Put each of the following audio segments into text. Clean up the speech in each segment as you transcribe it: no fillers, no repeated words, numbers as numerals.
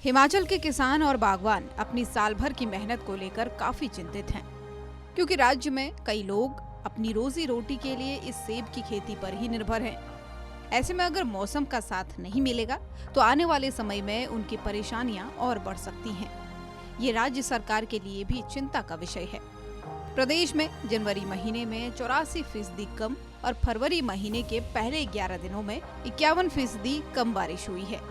हिमाचल के किसान और बागवान अपनी साल भर की मेहनत को लेकर काफी चिंतित हैं, क्योंकि राज्य में कई लोग अपनी रोजी रोटी के लिए इस सेब की खेती पर ही निर्भर हैं। ऐसे में अगर मौसम का साथ नहीं मिलेगा तो आने वाले समय में उनकी परेशानियां और बढ़ सकती हैं। ये राज्य सरकार के लिए भी चिंता का विषय है। प्रदेश में जनवरी महीने में 84% कम और फरवरी महीने के पहले 11 दिनों में 51% कम बारिश हुई है,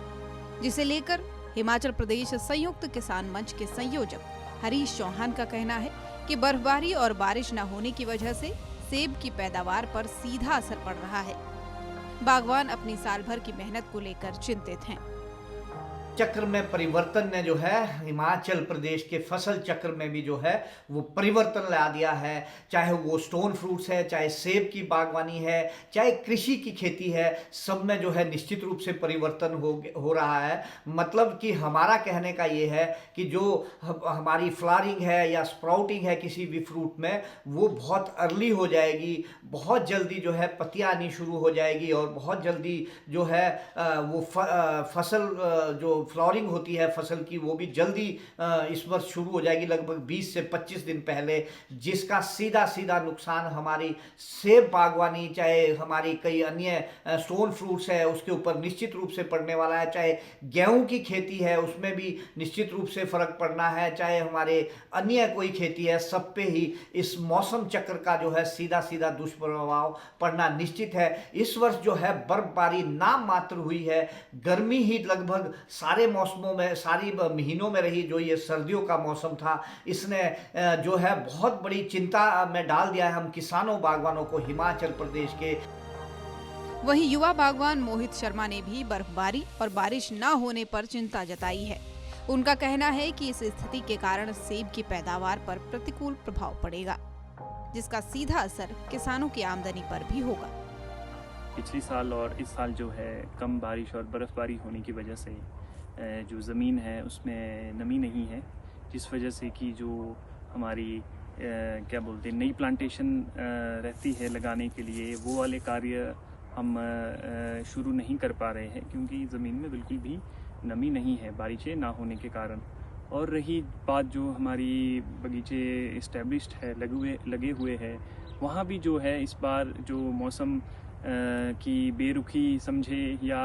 जिसे लेकर हिमाचल प्रदेश संयुक्त किसान मंच के संयोजक हरीश चौहान का कहना है कि बर्फबारी और बारिश न होने की वजह से सेब की पैदावार पर सीधा असर पड़ रहा है। बागवान अपनी साल भर की मेहनत को लेकर चिंतित हैं। चक्र में परिवर्तन ने जो है हिमाचल प्रदेश के फसल चक्र में भी जो है वो परिवर्तन ला दिया है। चाहे वो स्टोन फ्रूट्स है, चाहे सेब की बागवानी है, चाहे कृषि की खेती है, सब में जो है निश्चित रूप से परिवर्तन हो रहा है। मतलब कि हमारा कहने का ये है कि जो हमारी फ्लावरिंग है या स्प्राउटिंग है किसी भी फ्रूट में, वो बहुत अर्ली हो जाएगी, बहुत जल्दी जो है पत्तियां आनी शुरू हो जाएगी और बहुत जल्दी जो है वो फसल जो फ्लावरिंग होती है फसल की वो भी जल्दी इस वर्ष शुरू हो जाएगी, लगभग 20 से 25 दिन पहले, जिसका सीधा सीधा नुकसान हमारी सेब बागवानी, चाहे हमारी कई अन्य स्टोन फ्रूट्स है उसके ऊपर निश्चित रूप से पड़ने वाला है। चाहे गेहूं की खेती है उसमें भी निश्चित रूप से फर्क पड़ना है, चाहे हमारे अन्य कोई खेती है, सब पे ही इस मौसम चक्र का जो है सीधा सीधा दुष्प्रभाव पड़ना निश्चित है। इस वर्ष जो है बर्फबारी नाम मात्र हुई है, गर्मी ही लगभग सारे मौसमों में, सारी महीनों में रही। जो ये सर्दियों का मौसम था, इसने जो है बहुत बड़ी चिंता में डाल दिया है हम किसानों बागवानों को हिमाचल प्रदेश के। वहीं युवा बागवान मोहित शर्मा ने भी बर्फबारी और बारिश न होने पर चिंता जताई है। उनका कहना है कि इस स्थिति के कारण सेब की पैदावार पर प्रतिकूल प्रभाव पड़ेगा, जिसका सीधा असर किसानों की आमदनी पर भी होगा। पिछले साल और इस साल जो है कम बारिश और बर्फ़बारी होने की वजह से जो ज़मीन है उसमें नमी नहीं है, जिस वजह से कि जो हमारी क्या बोलते हैं नई प्लांटेशन रहती है लगाने के लिए, वो वाले कार्य हम शुरू नहीं कर पा रहे हैं, क्योंकि ज़मीन में बिल्कुल भी नमी नहीं है बारिशें ना होने के कारण। और रही बात जो हमारी बगीचे इस्टेब्लिश्ड है, लगे हुए हैं, वहाँ भी जो है इस बार जो मौसम की बेरुखी समझे या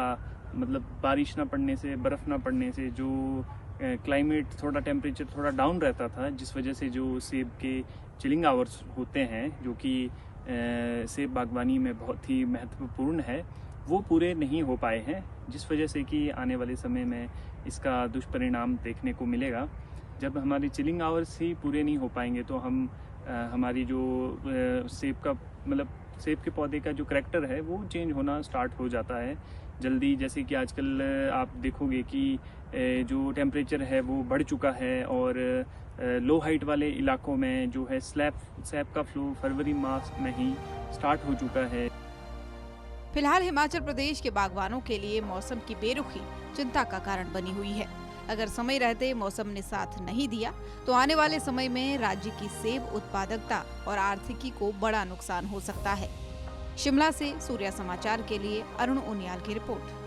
मतलब बारिश ना पड़ने से, बर्फ़ ना पड़ने से जो क्लाइमेट थोड़ा टेम्परेचर थोड़ा डाउन रहता था, जिस वजह से जो सेब के चिलिंग आवर्स होते हैं जो कि सेब बागवानी में बहुत ही महत्वपूर्ण है, वो पूरे नहीं हो पाए हैं, जिस वजह से कि आने वाले समय में इसका दुष्परिणाम देखने को मिलेगा। जब हमारे चिलिंग आवर्स ही पूरे नहीं हो पाएंगे तो हम हमारी जो सेब का मतलब सेब के पौधे का जो करैक्टर है वो चेंज होना स्टार्ट हो जाता है जल्दी। जैसे कि आजकल आप देखोगे कि जो टेम्परेचर है वो बढ़ चुका है और लो हाइट वाले इलाकों में जो है सेब का फ्लो फरवरी माह में ही स्टार्ट हो चुका है। फिलहाल हिमाचल प्रदेश के बागवानों के लिए मौसम की बेरुखी चिंता का कारण बनी हुई है। अगर समय रहते मौसम ने साथ नहीं दिया तो आने वाले समय में राज्य की सेब उत्पादकता और आर्थिकी को बड़ा नुकसान हो सकता है। शिमला से सूर्या समाचार के लिए अरुण उनियाल की रिपोर्ट।